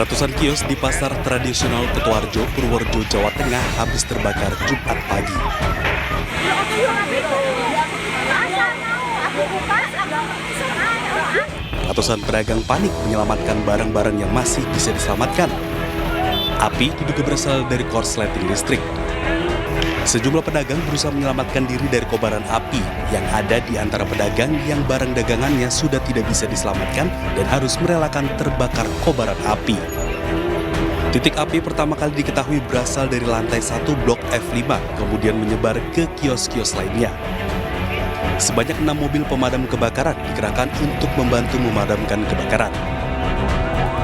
Ratusan kios di pasar tradisional Ketuarjo, Purworejo, Jawa Tengah habis terbakar Jumat pagi. Ratusan pedagang panik menyelamatkan barang-barang yang masih bisa diselamatkan. Api diduga berasal dari korsleting listrik. Sejumlah pedagang berusaha menyelamatkan diri dari kobaran api yang ada di antara pedagang yang barang dagangannya sudah tidak bisa diselamatkan dan harus merelakan terbakar kobaran api. Titik api pertama kali diketahui berasal dari lantai 1 blok F5, kemudian menyebar ke kios-kios lainnya. Sebanyak 6 mobil pemadam kebakaran dikerahkan untuk membantu memadamkan kebakaran.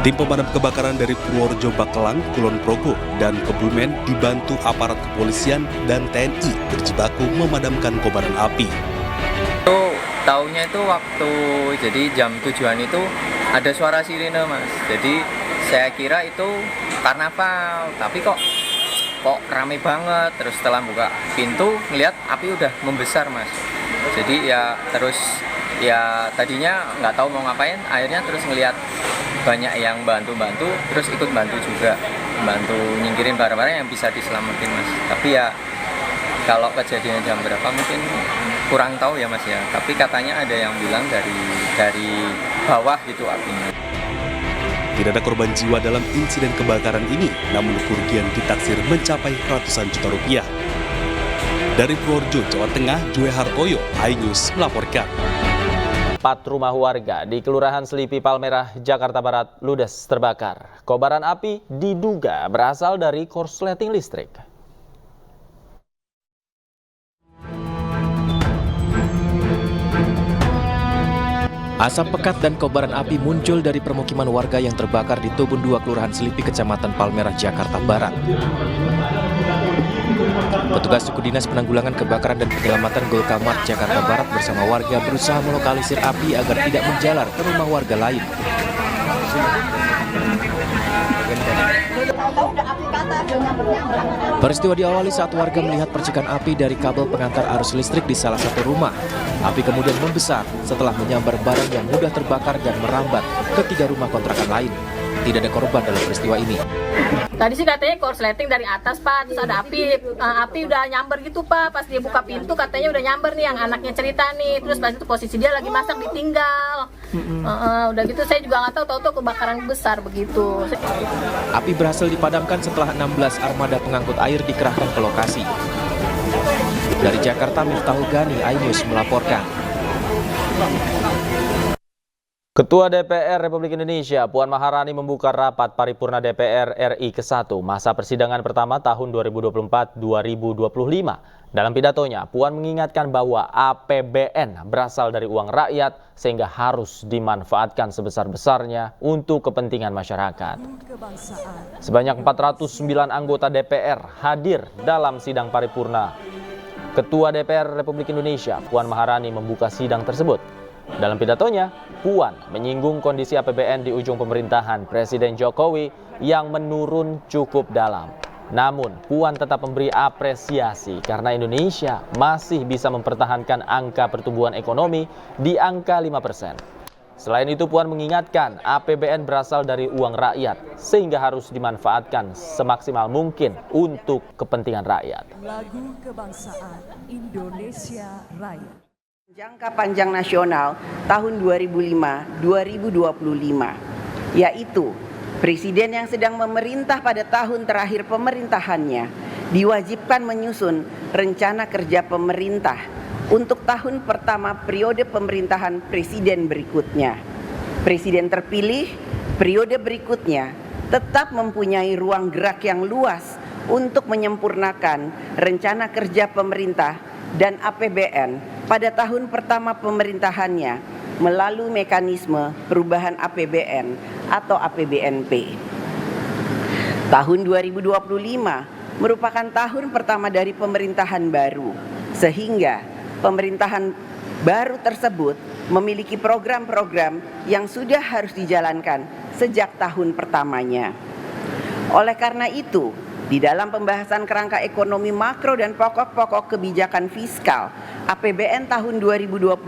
Tim pemadam kebakaran dari Purworejo, Bakelang, Kulon Progo, dan Kebumen dibantu aparat kepolisian dan TNI berjibaku memadamkan kobaran api. Taunya itu waktu jadi jam 7-an itu ada suara sirene, Mas. Jadi saya kira itu karnaval, tapi kok rame banget. Terus setelah buka pintu ngelihat api udah membesar, Mas. Jadi ya tadinya nggak tahu mau ngapain, akhirnya terus ngelihat banyak yang bantu, terus ikut bantu juga, bantu nyingkirin barang-barang yang bisa diselamatin, Mas. Tapi ya kalau kejadian jam berapa mungkin kurang tahu ya, Mas ya. Tapi katanya ada yang bilang dari bawah gitu apinya. Tidak ada korban jiwa dalam insiden kebakaran ini, namun kerugian ditaksir mencapai ratusan juta rupiah. Dari Purworejo, Jawa Tengah, Jue Hartoyo, iNews melaporkan. 4 rumah warga di Kelurahan Selipi Palmerah, Jakarta Barat ludes terbakar. Kobaran api diduga berasal dari korsleting listrik. Asap pekat dan kobaran api muncul dari permukiman warga yang terbakar di Tubun 2 Kelurahan Selipi, Kecamatan Palmerah, Jakarta Barat. Petugas suku dinas penanggulangan kebakaran dan penyelamatan Golkamar Jakarta Barat bersama warga berusaha melokalisir api agar tidak menjalar ke rumah warga lain. Peristiwa diawali saat warga melihat percikan api dari kabel pengantar arus listrik di salah satu rumah. Api kemudian membesar setelah menyambar barang yang mudah terbakar dan merambat ke 3 rumah kontrakan lain. Tidak ada korban dalam peristiwa ini. Tadi sih katanya korsleting dari atas, Pak, terus ada api udah nyamber gitu, Pak. Pas dia buka pintu katanya udah nyamber nih, yang anaknya cerita nih. Terus pas itu posisi dia lagi masak ditinggal. Udah gitu saya juga nggak tahu kebakaran besar begitu. Api berhasil dipadamkan setelah 16 armada pengangkut air dikerahkan ke lokasi. Dari Jakarta, Miftahul Gani, iNews melaporkan. Ketua DPR Republik Indonesia Puan Maharani membuka rapat paripurna DPR RI ke-1 masa persidangan pertama tahun 2024-2025. Dalam pidatonya, Puan mengingatkan bahwa APBN berasal dari uang rakyat sehingga harus dimanfaatkan sebesar-besarnya untuk kepentingan masyarakat. Sebanyak 409 anggota DPR hadir dalam sidang paripurna. Ketua DPR Republik Indonesia Puan Maharani membuka sidang tersebut. Dalam pidatonya, Puan menyinggung kondisi APBN di ujung pemerintahan Presiden Jokowi yang menurun cukup dalam. Namun, Puan tetap memberi apresiasi karena Indonesia masih bisa mempertahankan angka pertumbuhan ekonomi di angka 5%. Selain itu, Puan mengingatkan APBN berasal dari uang rakyat sehingga harus dimanfaatkan semaksimal mungkin untuk kepentingan rakyat. Lagu kebangsaan Indonesia Raya. Jangka panjang nasional tahun 2005-2025, yaitu Presiden yang sedang memerintah pada tahun terakhir pemerintahannya diwajibkan menyusun rencana kerja pemerintah untuk tahun pertama periode pemerintahan Presiden berikutnya. Presiden terpilih periode berikutnya tetap mempunyai ruang gerak yang luas untuk menyempurnakan rencana kerja pemerintah dan APBN pada tahun pertama pemerintahannya melalui mekanisme perubahan APBN atau APBNP. Tahun 2025 merupakan tahun pertama dari pemerintahan baru, sehingga pemerintahan baru tersebut memiliki program-program yang sudah harus dijalankan sejak tahun pertamanya. Oleh karena itu, di dalam pembahasan kerangka ekonomi makro dan pokok-pokok kebijakan fiskal APBN tahun 2025,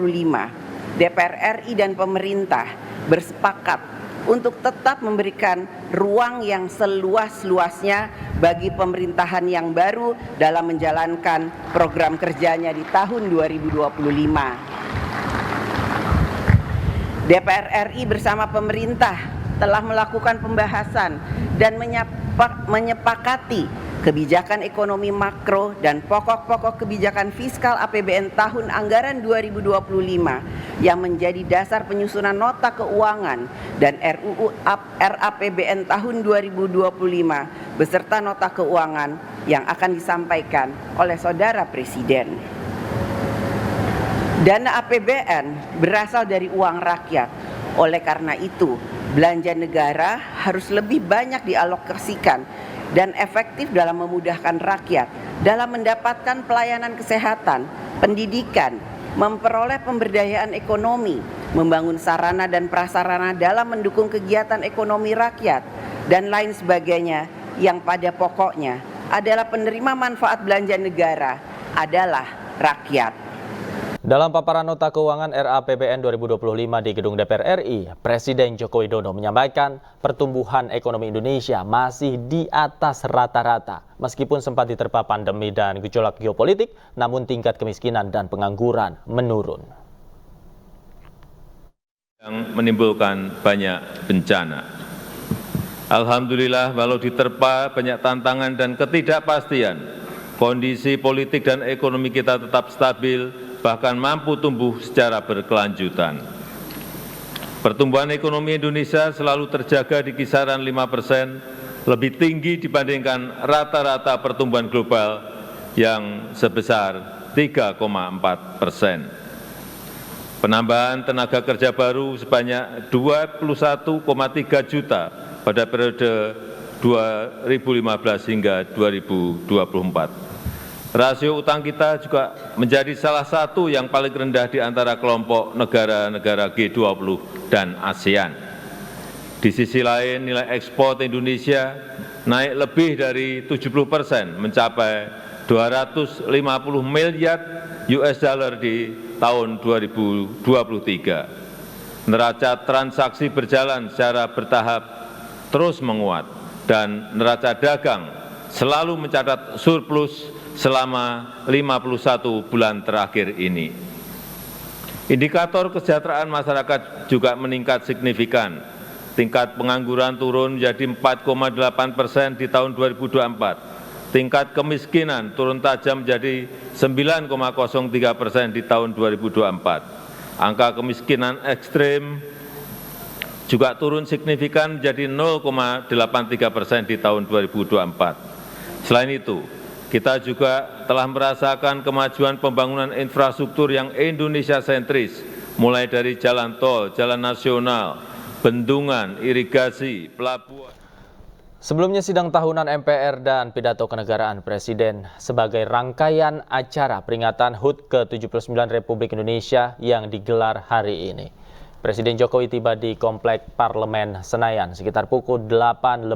DPR RI dan pemerintah bersepakat untuk tetap memberikan ruang yang seluas-luasnya bagi pemerintahan yang baru dalam menjalankan program kerjanya di tahun 2025. DPR RI bersama pemerintah telah melakukan pembahasan dan menyepakati kebijakan ekonomi makro dan pokok-pokok kebijakan fiskal APBN tahun anggaran 2025 yang menjadi dasar penyusunan nota keuangan dan RUU RAPBN tahun 2025 beserta nota keuangan yang akan disampaikan oleh Saudara Presiden. Dana APBN berasal dari uang rakyat. Oleh karena itu, belanja negara harus lebih banyak dialokasikan dan efektif dalam memudahkan rakyat dalam mendapatkan pelayanan kesehatan, pendidikan, memperoleh pemberdayaan ekonomi, membangun sarana dan prasarana dalam mendukung kegiatan ekonomi rakyat, dan lain sebagainya yang pada pokoknya adalah penerima manfaat belanja negara adalah rakyat. Dalam paparan nota keuangan RAPBN 2025 di Gedung DPR RI, Presiden Joko Widodo menyampaikan pertumbuhan ekonomi Indonesia masih di atas rata-rata. Meskipun sempat diterpa pandemi dan gejolak geopolitik, namun tingkat kemiskinan dan pengangguran menurun. Yang menimbulkan banyak bencana. Alhamdulillah, walau diterpa banyak tantangan dan ketidakpastian, kondisi politik dan ekonomi kita tetap stabil, bahkan mampu tumbuh secara berkelanjutan. Pertumbuhan ekonomi Indonesia selalu terjaga di kisaran 5%, lebih tinggi dibandingkan rata-rata pertumbuhan global yang sebesar 3,4%. Penambahan tenaga kerja baru sebanyak 21,3 juta pada periode 2015 hingga 2024. Rasio utang kita juga menjadi salah satu yang paling rendah di antara kelompok negara-negara G20 dan ASEAN. Di sisi lain, nilai ekspor Indonesia naik lebih dari 70%, mencapai 250 miliar US dollar di tahun 2023. Neraca transaksi berjalan secara bertahap terus menguat dan neraca dagang selalu mencatat surplus selama 51 bulan terakhir ini. Indikator kesejahteraan masyarakat juga meningkat signifikan. Tingkat pengangguran turun menjadi 4,8% di tahun 2024. Tingkat kemiskinan turun tajam menjadi 9,03% di tahun 2024. Angka kemiskinan ekstrim juga turun signifikan menjadi 0,83% di tahun 2024. Selain itu, kita juga telah merasakan kemajuan pembangunan infrastruktur yang Indonesia sentris, mulai dari jalan tol, jalan nasional, bendungan, irigasi, pelabuhan. Sebelumnya sidang tahunan MPR dan pidato kenegaraan Presiden sebagai rangkaian acara peringatan HUT ke-79 Republik Indonesia yang digelar hari ini. Presiden Jokowi tiba di Komplek Parlemen Senayan sekitar pukul 8:56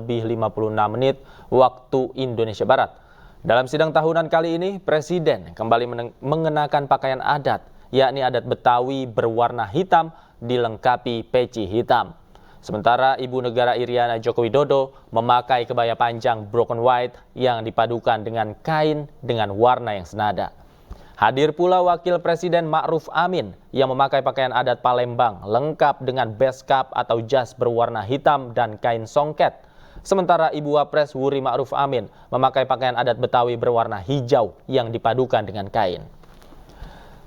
waktu Indonesia Barat. Dalam sidang tahunan kali ini, Presiden kembali mengenakan pakaian adat, yakni adat Betawi berwarna hitam dilengkapi peci hitam. Sementara Ibu Negara Iriana Joko Widodo memakai kebaya panjang broken white yang dipadukan dengan kain dengan warna yang senada. Hadir pula Wakil Presiden Ma'ruf Amin yang memakai pakaian adat Palembang lengkap dengan beskap atau jas berwarna hitam dan kain songket. Sementara Ibu Wapres Wuri Ma'ruf Amin memakai pakaian adat Betawi berwarna hijau yang dipadukan dengan kain.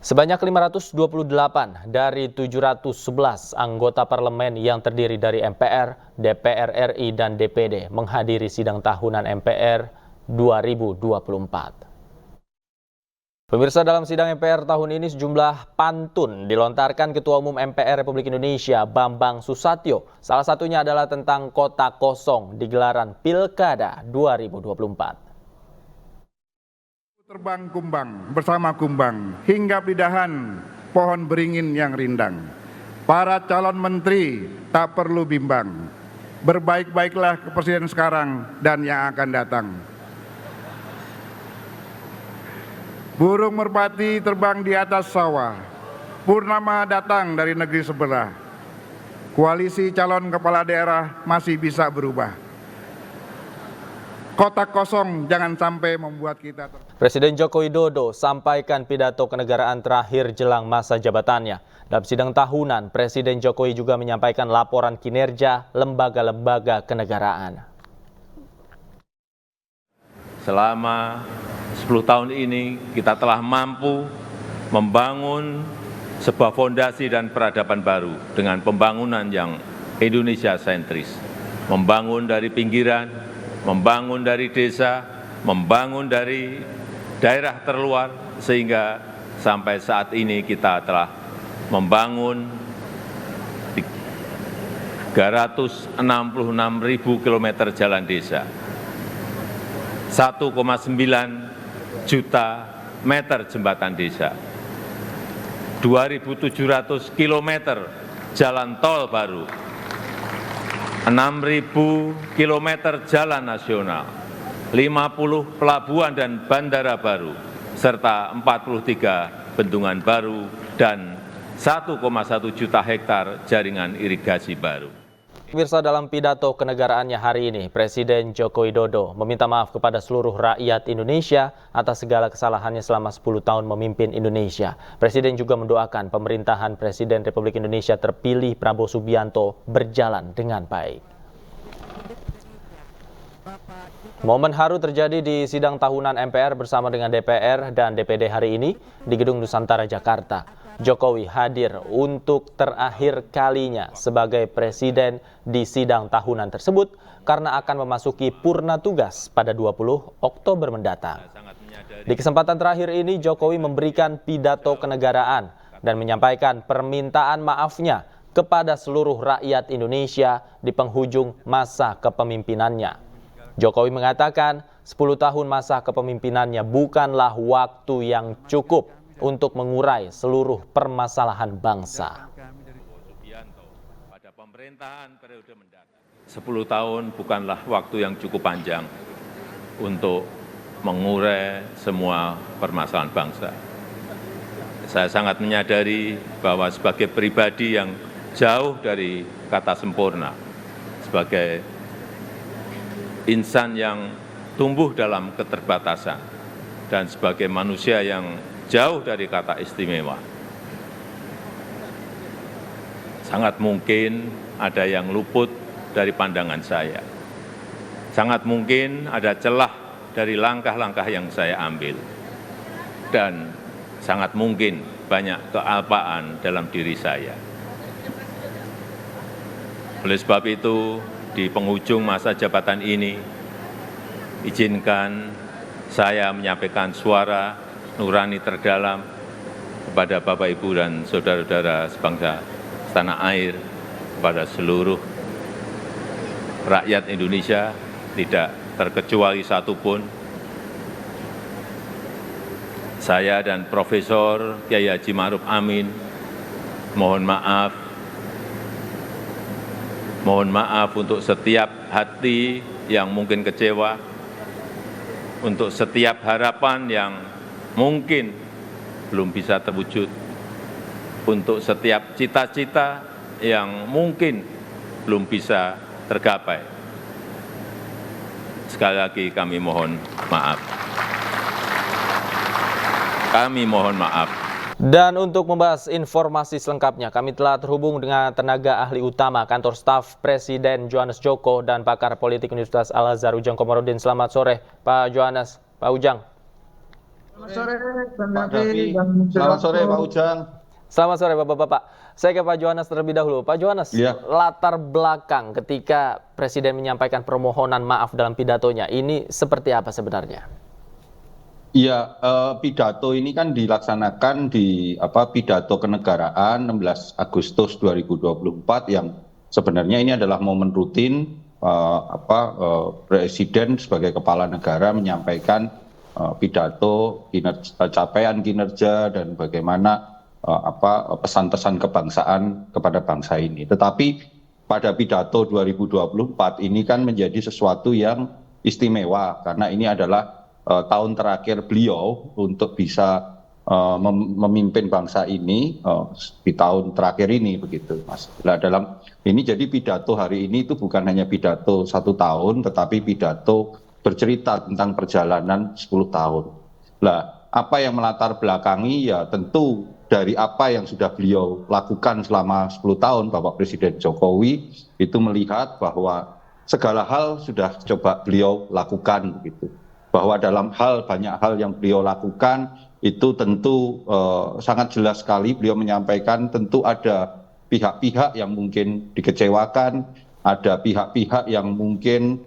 Sebanyak 528 dari 711 anggota parlemen yang terdiri dari MPR, DPR RI, dan DPD menghadiri sidang tahunan MPR 2024. Pemirsa, dalam sidang MPR tahun ini sejumlah pantun dilontarkan Ketua Umum MPR Republik Indonesia Bambang Susatyo. Salah satunya adalah tentang kota kosong di gelaran Pilkada 2024. Terbang kumbang bersama kumbang hingga pidahan pohon beringin yang rindang. Para calon menteri tak perlu bimbang. Berbaik-baiklah ke presiden sekarang dan yang akan datang. Burung merpati terbang di atas sawah, purnama datang dari negeri sebelah. koalisi calon kepala daerah masih bisa berubah. Kotak kosong jangan sampai membuat kita Presiden Joko Widodo sampaikan pidato kenegaraan terakhir jelang masa jabatannya. Dalam sidang tahunan, Presiden Jokowi juga menyampaikan laporan kinerja lembaga-lembaga kenegaraan. Selama 10 tahun ini kita telah mampu membangun sebuah fondasi dan peradaban baru dengan pembangunan yang Indonesia sentris. Membangun dari pinggiran, membangun dari desa, membangun dari daerah terluar, sehingga sampai saat ini kita telah membangun 366.000 km jalan desa, 1,9 juta meter jembatan desa, 2.700 km jalan tol baru, 6.000 km jalan nasional, 50 pelabuhan dan bandara baru, serta 43 bendungan baru dan 1,1 juta hektar jaringan irigasi baru. Pemirsa, dalam pidato kenegaraannya hari ini, Presiden Joko Widodo meminta maaf kepada seluruh rakyat Indonesia atas segala kesalahannya selama 10 tahun memimpin Indonesia. Presiden juga mendoakan pemerintahan Presiden Republik Indonesia terpilih Prabowo Subianto berjalan dengan baik. Momen haru terjadi di sidang tahunan MPR bersama dengan DPR dan DPD hari ini di Gedung Nusantara, Jakarta. Jokowi hadir untuk terakhir kalinya sebagai presiden di sidang tahunan tersebut karena akan memasuki purna tugas pada 20 Oktober mendatang. Di kesempatan terakhir ini, Jokowi memberikan pidato kenegaraan dan menyampaikan permintaan maafnya kepada seluruh rakyat Indonesia di penghujung masa kepemimpinannya. Jokowi mengatakan 10 tahun masa kepemimpinannya bukanlah waktu yang cukup untuk mengurai seluruh permasalahan bangsa. 10 tahun bukanlah waktu yang cukup panjang untuk mengurai semua permasalahan bangsa. Saya sangat menyadari bahwa sebagai pribadi yang jauh dari kata sempurna, sebagai insan yang tumbuh dalam keterbatasan, dan sebagai manusia yang jauh dari kata istimewa, sangat mungkin ada yang luput dari pandangan saya. Sangat mungkin ada celah dari langkah-langkah yang saya ambil. Dan sangat mungkin banyak kealpaan dalam diri saya. Oleh sebab itu, di penghujung masa jabatan ini, izinkan saya menyampaikan suara nurani terdalam kepada Bapak, Ibu, dan saudara-saudara sebangsa setanah air, kepada seluruh rakyat Indonesia, tidak terkecuali satupun. Saya dan Profesor Kiai Haji Ma'ruf Amin mohon maaf untuk setiap hati yang mungkin kecewa, untuk setiap harapan yang mungkin belum bisa terwujud, untuk setiap cita-cita yang mungkin belum bisa tergapai. Sekali lagi kami mohon maaf. Kami mohon maaf. Dan untuk membahas informasi selengkapnya, kami telah terhubung dengan tenaga ahli utama Kantor Staf Presiden Johannes Joko dan pakar politik Universitas Al-Azhar Ujang Komarudin. Selamat sore, Pak Johannes. Pak Ujang. Selamat sore, Pak Davi. Selamat sore, Pak Ujang. Selamat sore, Bapak-Bapak. Saya ke Pak Johannes terlebih dahulu. Pak Johannes, latar belakang ketika Presiden menyampaikan permohonan maaf dalam pidatonya, ini seperti apa sebenarnya? Iya, pidato ini kan dilaksanakan di pidato kenegaraan 16 Agustus 2024 yang sebenarnya ini adalah momen rutin Presiden sebagai kepala negara menyampaikan pidato capaian kinerja dan bagaimana pesan-pesan kebangsaan kepada bangsa ini. Tetapi pada pidato 2024 ini kan menjadi sesuatu yang istimewa karena ini adalah tahun terakhir beliau untuk bisa memimpin bangsa ini di tahun terakhir ini begitu, Mas. Nah, dalam ini jadi pidato hari ini itu bukan hanya pidato 1 tahun, tetapi pidato bercerita tentang perjalanan 10 tahun. Nah, apa yang melatar belakangi ya tentu dari apa yang sudah beliau lakukan selama 10 tahun, Bapak Presiden Jokowi itu melihat bahwa segala hal sudah coba beliau lakukan begitu. Bahwa dalam banyak hal yang beliau lakukan itu tentu sangat jelas sekali beliau menyampaikan tentu ada pihak-pihak yang mungkin dikecewakan, ada pihak-pihak yang mungkin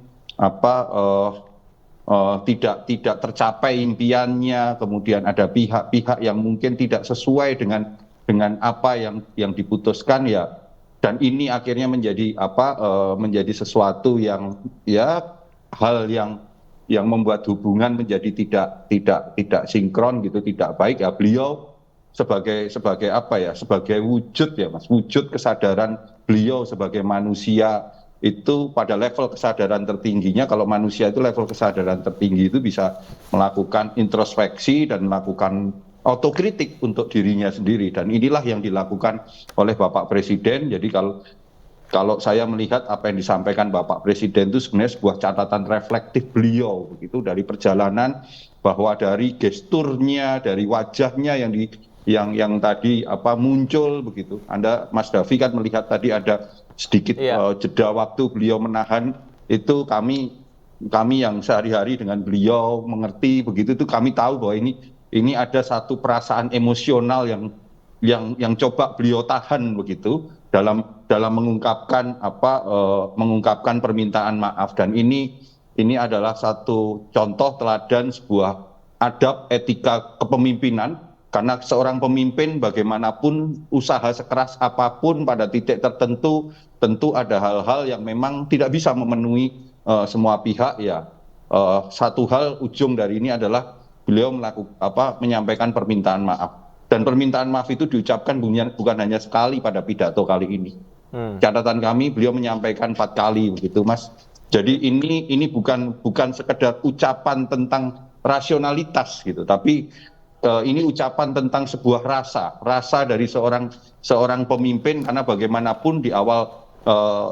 tidak tercapai impiannya, kemudian ada pihak-pihak yang mungkin tidak sesuai dengan apa yang diputuskan ya, dan ini akhirnya menjadi sesuatu yang ya hal yang membuat hubungan menjadi tidak sinkron gitu, tidak baik ya. Beliau sebagai wujud ya Mas, wujud kesadaran beliau sebagai manusia itu pada level kesadaran tertingginya. Kalau manusia itu level kesadaran tertinggi itu bisa melakukan introspeksi dan melakukan otokritik untuk dirinya sendiri, dan inilah yang dilakukan oleh Bapak Presiden. Jadi kalau saya melihat apa yang disampaikan Bapak Presiden itu sebenarnya sebuah catatan reflektif beliau begitu dari perjalanan, bahwa dari gesturnya, dari wajahnya yang tadi muncul begitu. Anda Mas Davi kan melihat tadi ada sedikit jeda waktu beliau menahan itu, kami yang sehari-hari dengan beliau mengerti begitu itu kami tahu bahwa ini ada satu perasaan emosional yang coba beliau tahan begitu dalam mengungkapkan permintaan maaf, dan ini adalah satu contoh teladan sebuah adab etika kepemimpinan, karena seorang pemimpin bagaimanapun usaha sekeras apapun pada titik tertentu tentu ada hal-hal yang memang tidak bisa memenuhi semua pihak ya. Satu hal ujung dari ini adalah beliau menyampaikan permintaan maaf. Dan permintaan maaf itu diucapkan bukan hanya sekali pada pidato kali ini. Catatan kami beliau menyampaikan 4 kali begitu, Mas. Jadi ini bukan sekedar ucapan tentang rasionalitas gitu, tapi ini ucapan tentang sebuah rasa dari seorang pemimpin, karena bagaimanapun di awal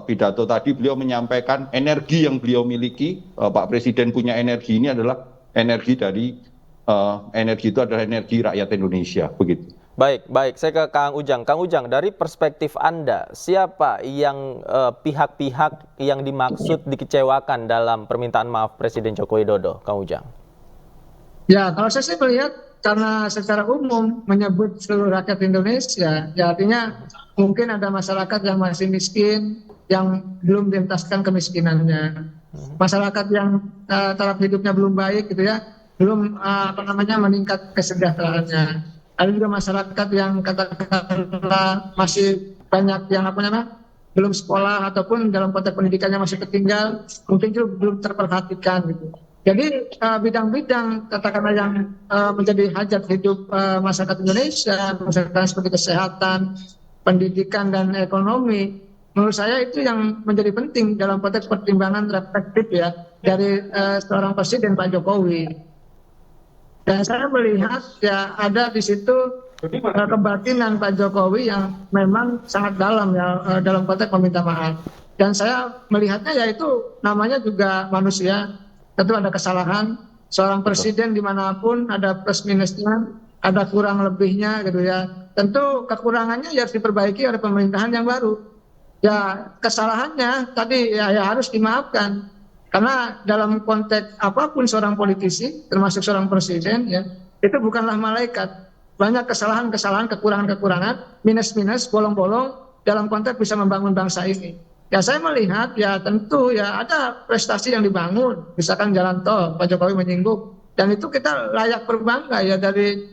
pidato tadi beliau menyampaikan energi yang beliau miliki. Pak Presiden punya energi, ini adalah energi itu adalah energi rakyat Indonesia begitu. Baik, saya ke Kang Ujang. Kang Ujang, dari perspektif Anda, siapa yang pihak-pihak yang dimaksud dikecewakan dalam permintaan maaf Presiden Joko Widodo, Kang Ujang? Ya, kalau saya sih melihat karena secara umum menyebut seluruh rakyat Indonesia, ya artinya mungkin ada masyarakat yang masih miskin, yang belum dientaskan kemiskinannya, masyarakat yang taraf hidupnya belum baik gitu ya, belum meningkat kesejahteraannya. Ada juga masyarakat yang katakanlah masih banyak yang belum sekolah ataupun dalam konteks pendidikannya masih ketinggal, mungkin juga belum terperhatikan gitu. Jadi bidang-bidang katakanlah yang menjadi hajat hidup masyarakat Indonesia, misalkan seperti kesehatan, pendidikan dan ekonomi, menurut saya itu yang menjadi penting dalam konteks pertimbangan reflektif ya dari seorang Presiden Pak Jokowi. Dan saya melihat ya ada di situ kebatinan Pak Jokowi yang memang sangat dalam ya dalam konteks meminta maaf. Dan saya melihatnya yaitu namanya juga manusia, tentu ada kesalahan. Seorang presiden dimanapun ada plus minusnya, ada kurang lebihnya gitu ya. Tentu kekurangannya ya harus diperbaiki oleh pemerintahan yang baru. Ya kesalahannya tadi ya harus dimaafkan. Karena dalam konteks apapun seorang politisi, termasuk seorang presiden, ya itu bukanlah malaikat. Banyak kesalahan-kesalahan, kekurangan-kekurangan, minus-minus, bolong-bolong dalam konteks bisa membangun bangsa ini. Ya saya melihat ya tentu ya ada prestasi yang dibangun, misalkan jalan tol, Pak Jokowi menyinggung, dan itu kita layak berbangga ya dari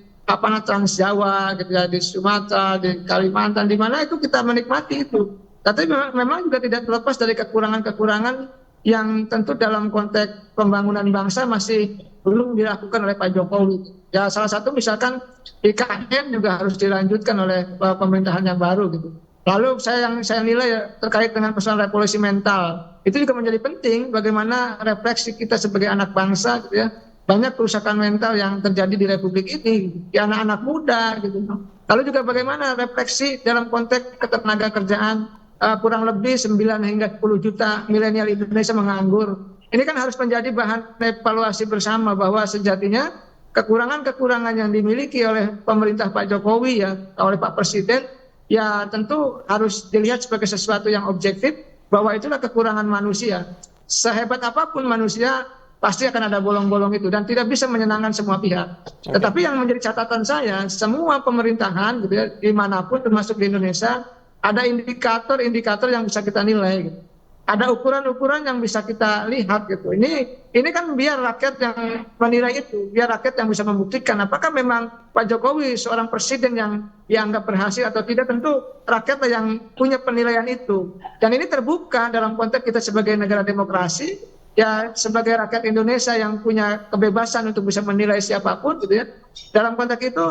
Trans Jawa, gitu ya, di Sumatera, di Kalimantan, di mana itu kita menikmati itu. Tapi memang juga tidak terlepas dari kekurangan-kekurangan yang tentu dalam konteks pembangunan bangsa masih belum dilakukan oleh Pak Jokowi. Ya salah satu misalkan IKN juga harus dilanjutkan oleh pemerintahan yang baru gitu. Lalu yang saya nilai ya, terkait dengan persoalan revolusi mental, itu juga menjadi penting bagaimana refleksi kita sebagai anak bangsa gitu ya, banyak kerusakan mental yang terjadi di Republik ini di anak-anak muda gitu. Lalu juga bagaimana refleksi dalam konteks ketenaga kerjaan kurang lebih 9 hingga 10 juta milenial Indonesia menganggur. Ini kan harus menjadi bahan evaluasi bersama bahwa sejatinya kekurangan-kekurangan yang dimiliki oleh pemerintah Pak Jokowi ya, oleh Pak Presiden ya tentu harus dilihat sebagai sesuatu yang objektif bahwa itulah kekurangan manusia. Sehebat apapun manusia pasti akan ada bolong-bolong itu dan tidak bisa menyenangkan semua pihak. Tetapi yang menjadi catatan saya, semua pemerintahan gitu ya, dimanapun termasuk di Indonesia, ada indikator-indikator yang bisa kita nilai. Gitu. Ada ukuran-ukuran yang bisa kita lihat gitu. Ini kan biar rakyat yang menilai itu, biar rakyat yang bisa membuktikan apakah memang Pak Jokowi seorang presiden yang dianggap berhasil atau tidak, tentu rakyat yang punya penilaian itu. Dan ini terbuka dalam konteks kita sebagai negara demokrasi. Ya sebagai rakyat Indonesia yang punya kebebasan untuk bisa menilai siapapun gitu ya. Dalam konteks itu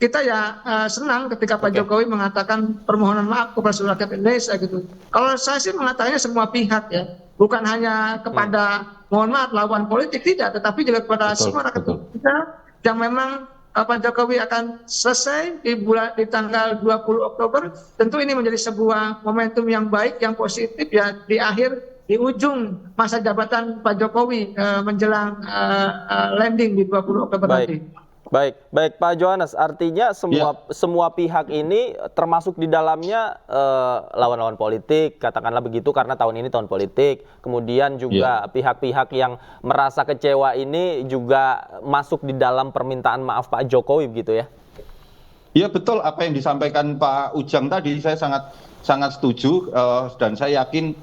kita ya senang ketika Pak Jokowi mengatakan permohonan maaf kepada seluruh rakyat Indonesia gitu. Kalau saya sih mengatakannya semua pihak ya, bukan hanya kepada mohon maaf lawan politik tidak, tetapi juga kepada semua rakyat Indonesia yang memang Pak Jokowi akan selesai di tanggal 20 Oktober. Tentu ini menjadi sebuah momentum yang baik, yang positif ya di ujung masa jabatan Pak Jokowi menjelang landing di 20 Oktober nanti. Baik Pak Johannes, artinya semua pihak ini termasuk di dalamnya lawan-lawan politik, katakanlah begitu karena tahun ini tahun politik. Kemudian juga pihak-pihak yang merasa kecewa ini juga masuk di dalam permintaan maaf Pak Jokowi begitu ya? Iya betul apa yang disampaikan Pak Ujang tadi, saya sangat setuju dan saya yakin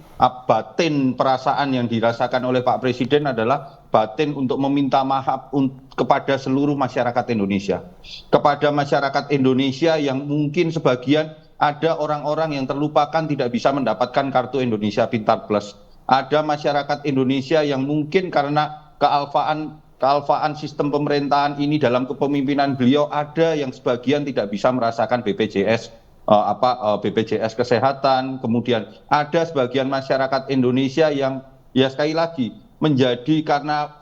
batin perasaan yang dirasakan oleh Pak Presiden adalah batin untuk meminta maaf kepada seluruh masyarakat Indonesia. Kepada masyarakat Indonesia yang mungkin sebagian ada orang-orang yang terlupakan tidak bisa mendapatkan kartu Indonesia Pintar Plus. Ada masyarakat Indonesia yang mungkin karena kealfaan sistem pemerintahan ini dalam kepemimpinan beliau, ada yang sebagian tidak bisa merasakan BPJS kesehatan, kemudian ada sebagian masyarakat Indonesia yang ya sekali lagi menjadi karena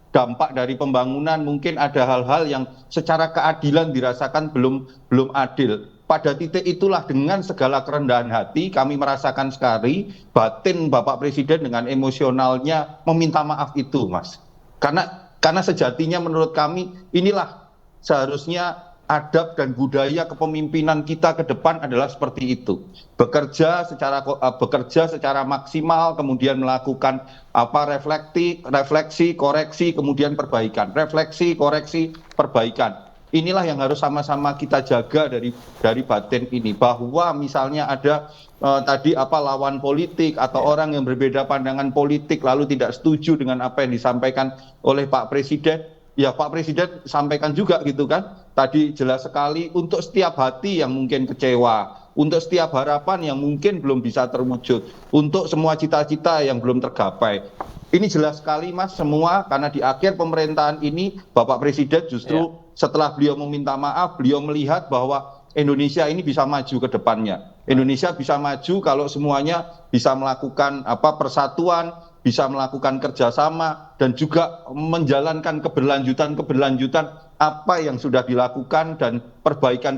dampak dari pembangunan mungkin ada hal-hal yang secara keadilan dirasakan belum adil. Pada titik itulah dengan segala kerendahan hati kami merasakan sekali batin Bapak Presiden dengan emosionalnya meminta maaf itu, Mas. Karena sejatinya menurut kami inilah seharusnya adab dan budaya kepemimpinan kita ke depan adalah seperti itu. Bekerja secara maksimal, kemudian melakukan refleksi, koreksi, kemudian perbaikan. Refleksi, koreksi, perbaikan. Inilah yang harus sama-sama kita jaga dari batin ini. Bahwa misalnya ada lawan politik atau orang yang berbeda pandangan politik lalu tidak setuju dengan apa yang disampaikan oleh Pak Presiden. Ya Pak Presiden sampaikan juga gitu kan, tadi jelas sekali untuk setiap hati yang mungkin kecewa, untuk setiap harapan yang mungkin belum bisa terwujud, untuk semua cita-cita yang belum tergapai. Ini jelas sekali Mas semua, karena di akhir pemerintahan ini Bapak Presiden justru setelah beliau meminta maaf, beliau melihat bahwa Indonesia ini bisa maju ke depannya. Indonesia bisa maju kalau semuanya bisa melakukan persatuan, bisa melakukan kerjasama dan juga menjalankan keberlanjutan apa yang sudah dilakukan dan perbaikan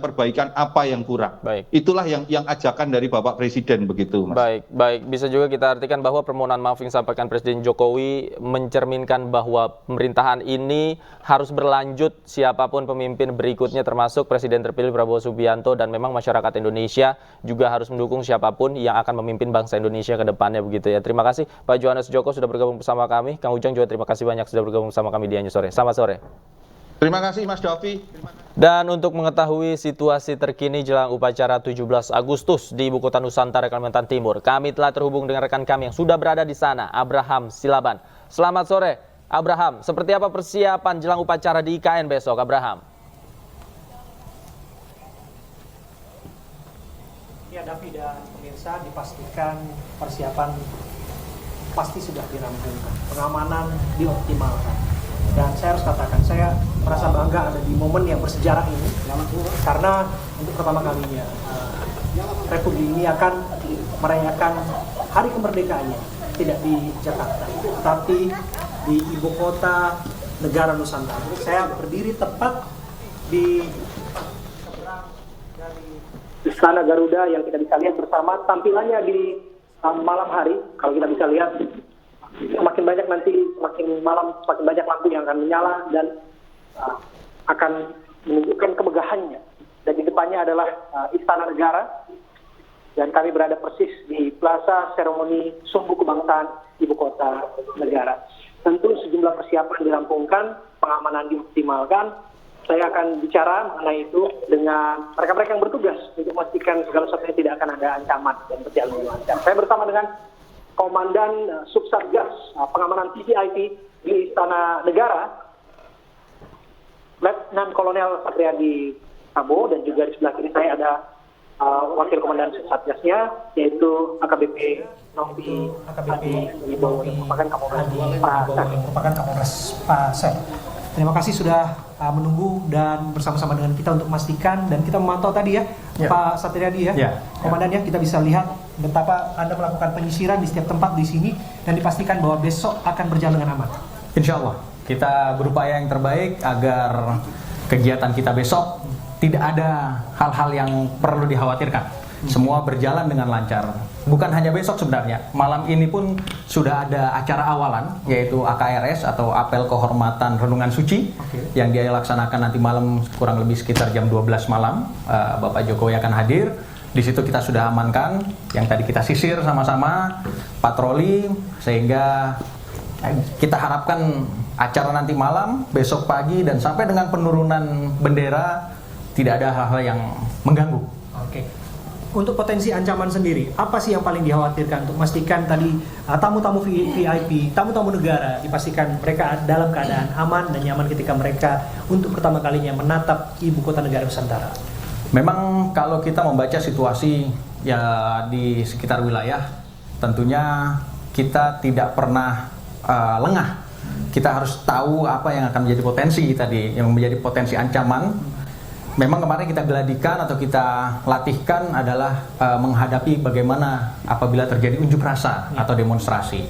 apa yang kurang. Itulah yang ajakan dari Bapak Presiden begitu, Mas. Baik. Bisa juga kita artikan bahwa permohonan maaf yang disampaikan Presiden Jokowi mencerminkan bahwa pemerintahan ini harus berlanjut siapapun pemimpin berikutnya termasuk Presiden terpilih Prabowo Subianto, dan memang masyarakat Indonesia juga harus mendukung siapapun yang akan memimpin bangsa Indonesia ke depannya begitu ya. Terima kasih Pak Johannes Joko sudah bergabung bersama kami. Kang Ujang juga terima kasih banyak sudah bergabung bersama kami di Anju Sore. Selamat sore. Terima kasih Mas Davi. Dan untuk mengetahui situasi terkini jelang upacara 17 Agustus di Ibu Kota Nusantara Kalimantan Timur, kami telah terhubung dengan rekan kami yang sudah berada di sana, Abraham Silaban. Selamat sore, Abraham. Seperti apa persiapan jelang upacara di IKN besok, Abraham? Ya, Davi dan pemirsa, dipastikan persiapan pasti sudah dirampungkan, pengamanan dioptimalkan. Dan saya harus katakan, saya merasa bangga ada di momen yang bersejarah ini, karena untuk pertama kalinya Republik ini akan merayakan hari kemerdekaannya tidak di Jakarta, tapi di ibu kota negara Nusantara. Saya berdiri tepat di seberang dari Istana Garuda yang kita bisa lihat bersama. Tampilannya di malam hari, kalau kita bisa lihat, semakin banyak nanti, semakin malam, semakin banyak lampu yang akan menyala dan akan menunjukkan kemegahannya. Dan di depannya adalah Istana Negara, dan kami berada persis di Plaza Seremoni Sumbu Kebangsaan Ibu Kota Negara. Tentu sejumlah persiapan dirampungkan, pengamanan dioptimalkan. Saya akan bicara mengenai itu dengan mereka-mereka yang bertugas untuk memastikan segala sesuatunya tidak akan ada ancaman dan berjalan dengan lancar. Saya bersama dengan Komandan Subsatgas Pengamanan VVIP di Istana Negara, Letnan Kolonel Satriadi Sabo, dan juga di sebelah kiri saya ada Wakil Komandan Subsatgasnya, yaitu AKBP Novi Wibowo yang merupakan Kapolres Pasar. Terima kasih sudah menunggu dan bersama-sama dengan kita untuk memastikan, dan kita memantau tadi ya, Pak Satriadi Komandan ya, kita bisa lihat betapa Anda melakukan penyisiran di setiap tempat di sini dan dipastikan bahwa besok akan berjalan dengan aman. Insya Allah kita berupaya yang terbaik agar kegiatan kita besok tidak ada hal-hal yang perlu dikhawatirkan. Semua berjalan dengan lancar. Bukan hanya besok sebenarnya, malam ini pun sudah ada acara awalan, yaitu AKRS atau Apel Kehormatan Renungan Suci, yang dia laksanakan nanti malam kurang lebih sekitar jam 12 malam. Bapak Jokowi akan hadir. Di situ kita sudah amankan, yang tadi kita sisir sama-sama, patroli, sehingga kita harapkan acara nanti malam, besok pagi, dan sampai dengan penurunan bendera tidak ada hal-hal yang mengganggu. Oke. Untuk potensi ancaman sendiri, apa sih yang paling dikhawatirkan untuk memastikan tadi tamu-tamu VIP, tamu-tamu negara dipastikan mereka dalam keadaan aman dan nyaman ketika mereka untuk pertama kalinya menatap ibu kota negara Nusantara? Memang kalau kita membaca situasi ya di sekitar wilayah, tentunya kita tidak pernah lengah. Kita harus tahu apa yang akan menjadi potensi tadi, yang menjadi potensi ancaman. Memang kemarin kita geladikan atau kita latihkan adalah menghadapi bagaimana apabila terjadi unjuk rasa atau demonstrasi.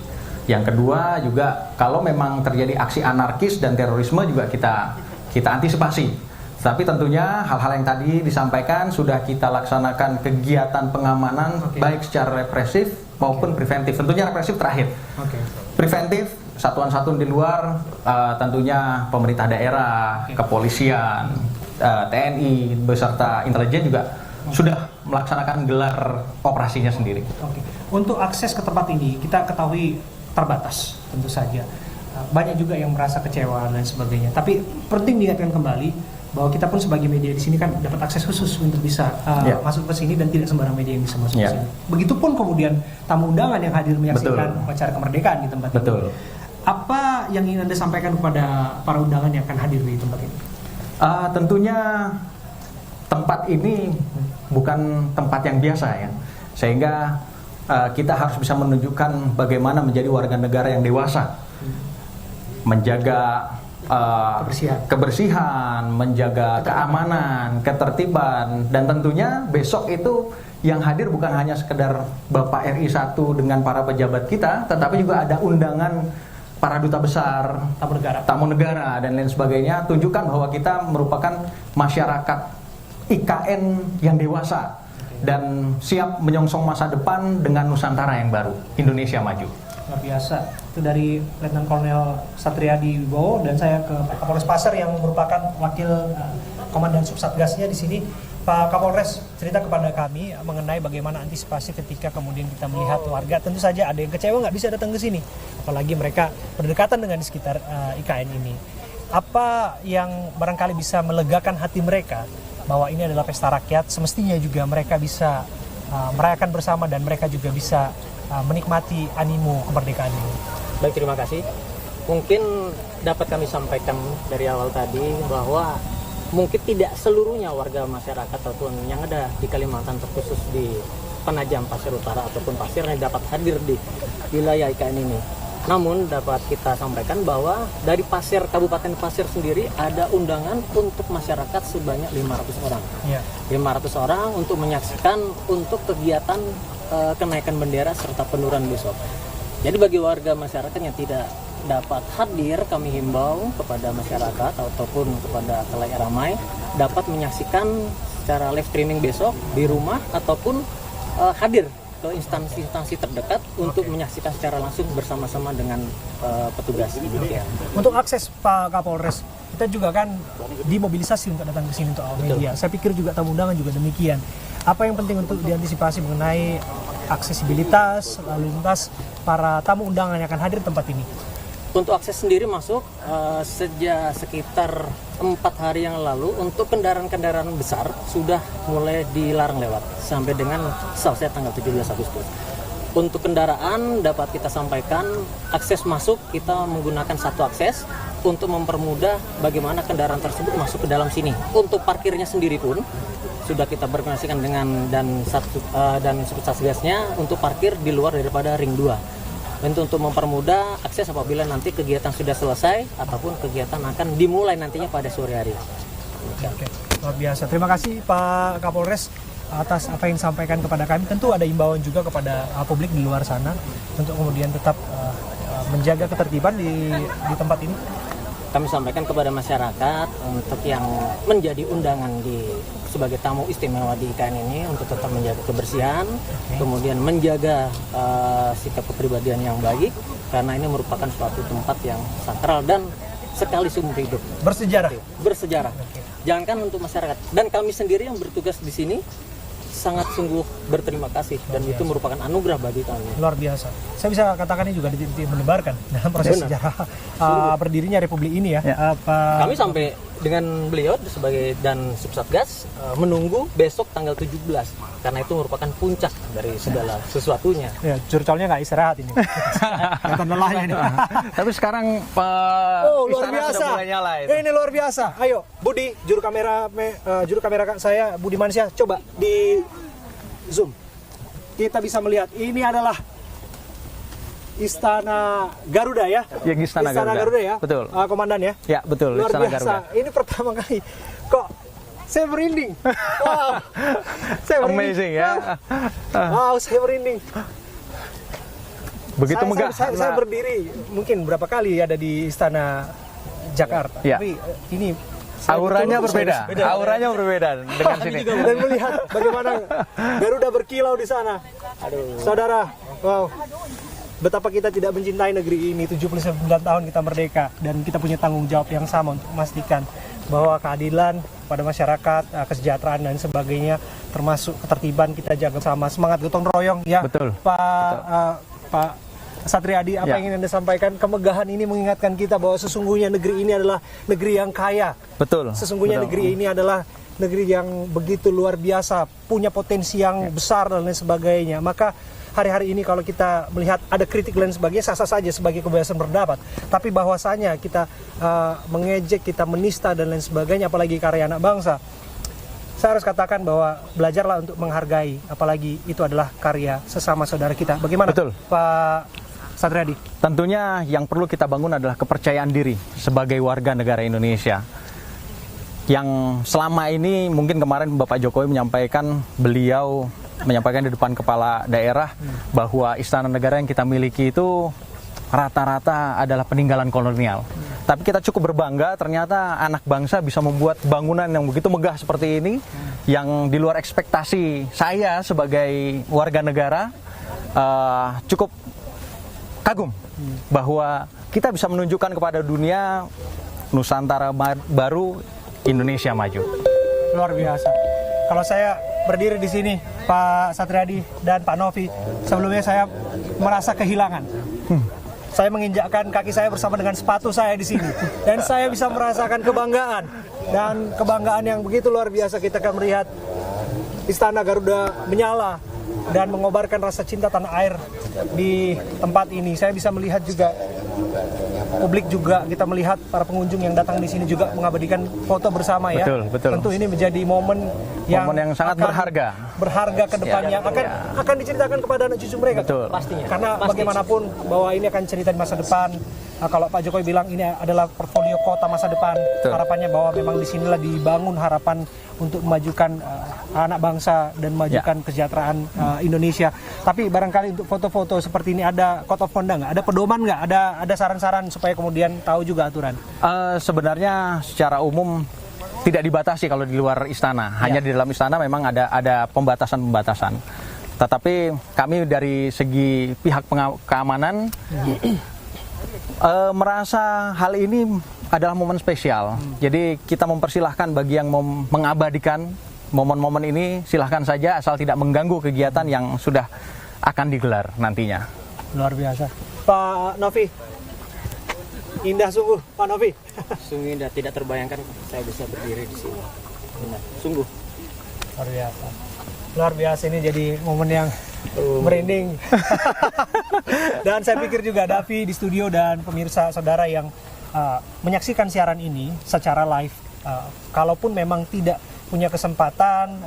Yang kedua juga kalau memang terjadi aksi anarkis dan terorisme juga kita antisipasi. Tapi tentunya hal-hal yang tadi disampaikan sudah kita laksanakan kegiatan pengamanan baik secara represif maupun preventif. Tentunya represif terakhir. Preventif satuan-satuan di luar tentunya pemerintah daerah, kepolisian, TNI beserta intelijen juga sudah melaksanakan gelar operasinya sendiri. Untuk akses ke tempat ini kita ketahui terbatas tentu saja. Banyak juga yang merasa kecewa dan sebagainya. Tapi penting diingatkan kembali bahwa kita pun sebagai media di sini kan dapat akses khusus untuk bisa masuk ke sini dan tidak sembarang media yang bisa masuk ke sini. Begitupun kemudian tamu undangan yang hadir menyaksikan upacara kemerdekaan di tempat ini. Apa yang ingin Anda sampaikan kepada para undangan yang akan hadir di tempat ini? Tentunya tempat ini bukan tempat yang biasa ya, sehingga kita harus bisa menunjukkan bagaimana menjadi warga negara yang dewasa, menjaga kebersihan, menjaga keamanan, ketertiban, dan tentunya besok itu yang hadir bukan hanya sekedar Bapak RI 1 dengan para pejabat kita, tetapi juga ada undangan para duta besar, tamu negara dan lain sebagainya. Tunjukkan bahwa kita merupakan masyarakat IKN yang dewasa dan siap menyongsong masa depan dengan Nusantara yang baru, Indonesia maju. Luar biasa. Itu dari Letnan Kolonel Satriadi Wibowo, dan saya ke Pak Kapolres Pasar yang merupakan wakil Komandan Subsatgasnya di sini. Pak Kapolres, cerita kepada kami mengenai bagaimana antisipasi ketika kemudian kita melihat warga. Tentu saja ada yang kecewa nggak bisa datang ke sini, apalagi mereka berdekatan dengan di sekitar IKN ini. Apa yang barangkali bisa melegakan hati mereka bahwa ini adalah pesta rakyat, semestinya juga mereka bisa merayakan bersama dan mereka juga bisa menikmati animo kemerdekaan ini. Baik, terima kasih. Mungkin dapat kami sampaikan dari awal tadi bahwa mungkin tidak seluruhnya warga masyarakat ataupun yang ada di Kalimantan, terkhusus di Penajam Pasir Utara ataupun Pasir, yang dapat hadir di wilayah IKN ini. Namun dapat kita sampaikan bahwa dari Pasir, Kabupaten Pasir sendiri ada undangan untuk masyarakat sebanyak 500 orang. 500 orang untuk menyaksikan untuk kegiatan kenaikan bendera serta penurunan besok. Jadi bagi warga masyarakat yang tidak dapat hadir, kami himbau kepada masyarakat ataupun kepada khalayak ramai dapat menyaksikan secara live streaming besok di rumah ataupun hadir ke instansi-instansi terdekat untuk menyaksikan secara langsung bersama-sama dengan petugas. Untuk akses Pak Kapolres, kita juga kan dimobilisasi untuk datang ke sini untuk awal media. Saya pikir juga tamu undangan juga demikian. Apa yang penting untuk diantisipasi mengenai aksesibilitas, lalu lintas para tamu undangan yang akan hadir di tempat ini? Untuk akses sendiri masuk sejak sekitar 4 hari yang lalu untuk kendaraan-kendaraan besar sudah mulai dilarang lewat sampai dengan selesai tanggal 17 Agustus. Untuk kendaraan dapat kita sampaikan akses masuk kita menggunakan satu akses untuk mempermudah bagaimana kendaraan tersebut masuk ke dalam sini. Untuk parkirnya sendiri pun sudah kita berkoordinasikan dengan dan Satgasnya untuk parkir di luar daripada ring 2. Untuk mempermudah akses apabila nanti kegiatan sudah selesai ataupun kegiatan akan dimulai nantinya pada sore hari. Oke, luar biasa. Terima kasih Pak Kapolres atas apa yang disampaikan kepada kami. Tentu ada imbauan juga kepada publik di luar sana untuk kemudian tetap menjaga ketertiban di tempat ini. Kami sampaikan kepada masyarakat untuk yang menjadi undangan sebagai tamu istimewa di IKN ini untuk tetap menjaga kebersihan, kemudian menjaga sikap kepribadian yang baik, karena ini merupakan suatu tempat yang sakral dan sekali seumur hidup. Bersejarah. Jangankan untuk masyarakat, dan kami sendiri yang bertugas di sini sangat sungguh berterima kasih dan itu merupakan anugerah bagi kami. Luar biasa. Saya bisa katakan ini juga mendebarkan dalam proses sejarah berdirinya Republik ini ya. Kami sampai dengan beliau sebagai dan Subsatgas menunggu besok tanggal 17 karena itu merupakan puncak dari segala sesuatunya. Ya, curcolnya nggak istirahat ini. Kelihatan lelahnya ini. Tapi sekarang luar biasa. Sudah mulai nyala itu. Ini luar biasa. Ayo, Budi, juru kamera saya Budi Mansyah, coba di zoom. Kita bisa melihat ini adalah Istana Garuda ya. Yang Istana Garuda ya. Betul. Komandan ya. Ya, betul. Luar Istana biasa. Garuda. Ini pertama kali kok saya merinding. Wow. Saya merinding. Amazing ya. Wow, saya merinding. Begitu megah. Saya berdiri mungkin berapa kali ada di Istana Jakarta. Ya. Tapi ini auranya berbeda. Auranya berbeda dengan sini. Dan melihat bagaimana Garuda berkilau di sana. Aduh, saudara, wow. Betapa kita tidak mencintai negeri ini. 79 tahun kita merdeka dan kita punya tanggung jawab yang sama untuk memastikan bahwa keadilan pada masyarakat, kesejahteraan dan sebagainya, termasuk ketertiban kita jaga sama. Semangat gotong royong ya. Betul. Pak Satriadi, apa yang ingin Anda sampaikan? Kemegahan ini mengingatkan kita bahwa sesungguhnya negeri ini adalah negeri yang kaya. Betul. Sesungguhnya negeri ini adalah negeri yang begitu luar biasa, punya potensi yang besar dan lain sebagainya. Maka hari-hari ini kalau kita melihat ada kritik dan sebagainya, sah-sah saja sebagai kebebasan berpendapat. Tapi bahwasanya kita mengejek, kita menista dan lain sebagainya, apalagi karya anak bangsa, saya harus katakan bahwa belajarlah untuk menghargai, apalagi itu adalah karya sesama saudara kita. Bagaimana, betul, Pak Satriadi? Tentunya yang perlu kita bangun adalah kepercayaan diri sebagai warga negara Indonesia. Yang selama ini mungkin kemarin Bapak Jokowi menyampaikan di depan kepala daerah bahwa istana negara yang kita miliki itu rata-rata adalah peninggalan kolonial. Tapi kita cukup berbangga ternyata anak bangsa bisa membuat bangunan yang begitu megah seperti ini, yang di luar ekspektasi saya sebagai warga negara. Cukup kagum bahwa kita bisa menunjukkan kepada dunia Nusantara baru, Indonesia maju. Luar biasa. Kalau saya berdiri di sini, Pak Satriadi dan Pak Novi, sebelumnya saya merasa kehilangan. Saya menginjakkan kaki saya bersama dengan sepatu saya di sini, dan saya bisa merasakan kebanggaan yang begitu luar biasa. Kita akan melihat Istana Garuda menyala dan mengobarkan rasa cinta tanah air di tempat ini. Saya bisa melihat juga publik juga, kita melihat para pengunjung yang datang di sini juga mengabadikan foto bersama ya. Betul. Tentu ini menjadi momen yang sangat berharga ke depannya, akan diceritakan kepada anak cucu mereka. Betul. Pastinya. Karena bagaimanapun bahwa ini akan cerita di masa depan. Kalau Pak Jokowi bilang ini adalah portfolio kota masa depan, harapannya bahwa memang di sinilah dibangun harapan untuk memajukan anak bangsa dan memajukan kesejahteraan Indonesia. Tapi barangkali untuk foto-foto seperti ini ada code of conduct nggak? Ada pedoman nggak? Ada saran-saran supaya kemudian tahu juga aturan? Sebenarnya secara umum tidak dibatasi kalau di luar istana. Hanya di dalam istana memang ada pembatasan-pembatasan. Tetapi kami dari segi pihak keamanan merasa hal ini adalah momen spesial. Jadi kita mempersilahkan bagi yang mau mengabadikan momen-momen ini, silahkan saja asal tidak mengganggu kegiatan yang sudah akan digelar nantinya. Luar biasa. Pak Novi, indah sungguh Pak Novi. Sungguh indah, tidak terbayangkan saya bisa berdiri di sini. Benar, sungguh. Luar biasa. Luar biasa, ini jadi momen yang merinding. Dan saya pikir juga Davi di studio dan pemirsa saudara yang menyaksikan siaran ini secara live, kalaupun memang tidak punya kesempatan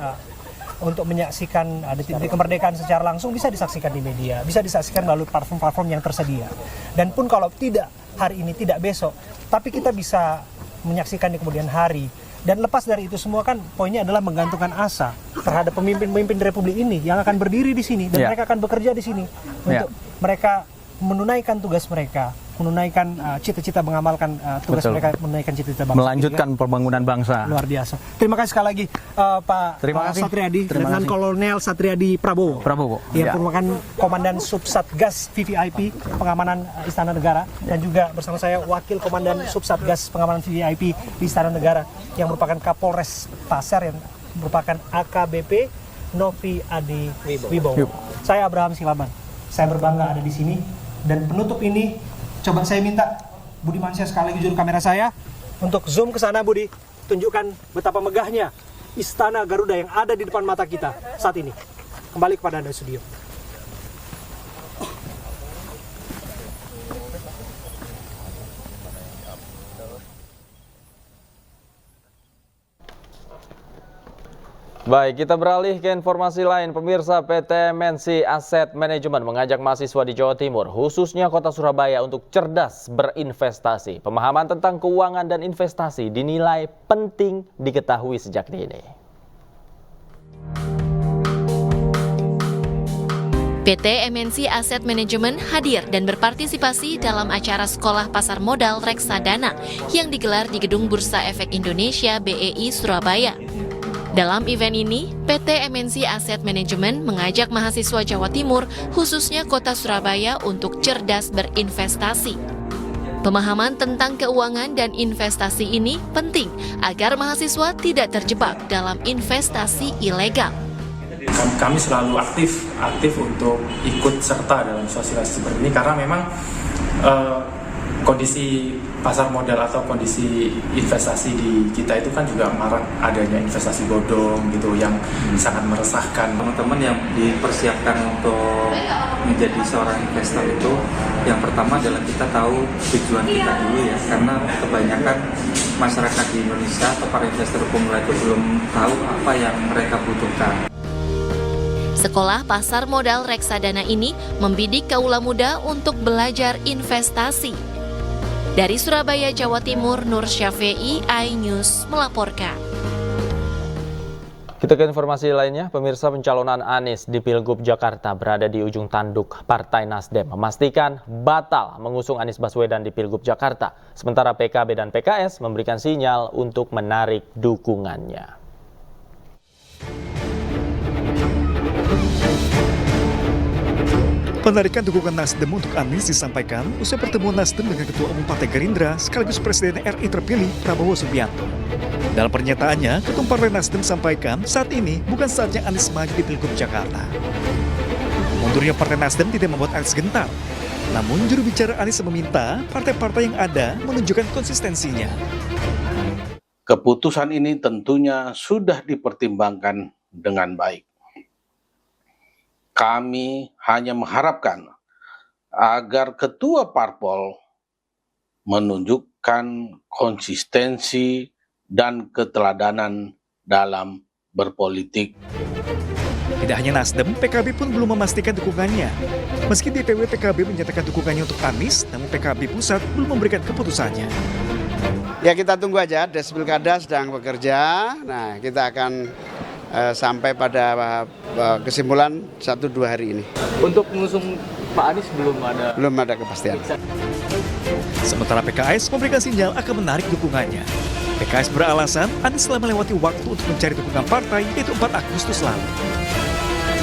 untuk menyaksikan detik-detik kemerdekaan secara langsung, bisa disaksikan di media, bisa disaksikan melalui platform-platform yang tersedia. Dan pun kalau tidak hari ini, tidak besok, tapi kita bisa menyaksikan di kemudian hari. Dan lepas dari itu semua kan poinnya adalah menggantungkan asa terhadap pemimpin-pemimpin Republik ini yang akan berdiri di sini dan mereka akan bekerja di sini untuk mereka menunaikan tugas mereka, menunaikan cita-cita, mengamalkan tugas mereka, menunaikan cita-cita bangsa. Melanjutkan pembangunan bangsa. Luar biasa. Terima kasih sekali lagi Pak Satriadi, Letnan Kolonel Satriadi Prabowo. Yang merupakan Komandan Subsatgas VVIP Pengamanan Istana Negara, dan juga bersama saya Wakil Komandan Subsatgas Pengamanan VVIP di Istana Negara yang merupakan Kapolres Pasar yang merupakan AKBP Novi Adi Wibowo. Saya Abraham Silaban. Saya berbangga ada di sini. Dan penutup ini, coba saya minta Budi Mansyah sekali lagi juru kamera saya untuk zoom ke sana, Budi. Tunjukkan betapa megahnya Istana Garuda yang ada di depan mata kita saat ini. Kembali kepada Anda studio. Baik, kita beralih ke informasi lain. Pemirsa, PT MNC Asset Management mengajak mahasiswa di Jawa Timur, khususnya kota Surabaya, untuk cerdas berinvestasi. Pemahaman tentang keuangan dan investasi dinilai penting diketahui sejak dini. PT MNC Asset Management hadir dan berpartisipasi dalam acara Sekolah Pasar Modal Reksadana yang digelar di Gedung Bursa Efek Indonesia BEI Surabaya. Dalam event ini, PT MNC Asset Management mengajak mahasiswa Jawa Timur, khususnya kota Surabaya, untuk cerdas berinvestasi. Pemahaman tentang keuangan dan investasi ini penting agar mahasiswa tidak terjebak dalam investasi ilegal. Kami selalu aktif untuk ikut serta dalam sosialisasi seperti ini, karena memang kondisi pasar modal atau kondisi investasi di kita itu kan juga marak adanya investasi bodong gitu yang sangat meresahkan. Teman-teman yang dipersiapkan untuk menjadi seorang investor itu, yang pertama adalah kita tahu tujuan kita dulu ya, karena kebanyakan masyarakat di Indonesia atau para investor pemula itu belum tahu apa yang mereka butuhkan. Sekolah Pasar Modal Reksadana ini membidik kaula muda untuk belajar investasi. Dari Surabaya, Jawa Timur, Nur Syafei, iNews melaporkan. Kita ke informasi lainnya. Pemirsa, pencalonan Anies di Pilgub Jakarta berada di ujung tanduk. Partai Nasdem memastikan batal mengusung Anies Baswedan di Pilgub Jakarta. Sementara PKB dan PKS memberikan sinyal untuk menarik dukungannya. Penarikan dukungan Nasdem untuk Anies disampaikan usai pertemuan Nasdem dengan Ketua Umum Partai Gerindra sekaligus Presiden RI terpilih Prabowo Subianto. Dalam pernyataannya, Ketua Partai Nasdem sampaikan saat ini bukan saatnya Anies maju di Pilgub Jakarta. Mundurnya Partai Nasdem tidak membuat Anies gentar. Namun juru bicara Anies meminta partai-partai yang ada menunjukkan konsistensinya. Keputusan ini tentunya sudah dipertimbangkan dengan baik. Kami hanya mengharapkan agar ketua parpol menunjukkan konsistensi dan keteladanan dalam berpolitik. Tidak hanya Nasdem, PKB pun belum memastikan dukungannya. Meski DPW PKB menyatakan dukungannya untuk Anies, namun PKB pusat belum memberikan keputusannya. Ya, kita tunggu aja, Des Pilkada sedang bekerja. Nah, kita akan sampai pada kesimpulan 1-2 hari ini. Untuk mengusung Pak Anies belum ada kepastian. Sementara PKS memberikan sinyal akan menarik dukungannya. PKS beralasan Anies telah melewati waktu untuk mencari dukungan partai, yaitu 4 Agustus lalu.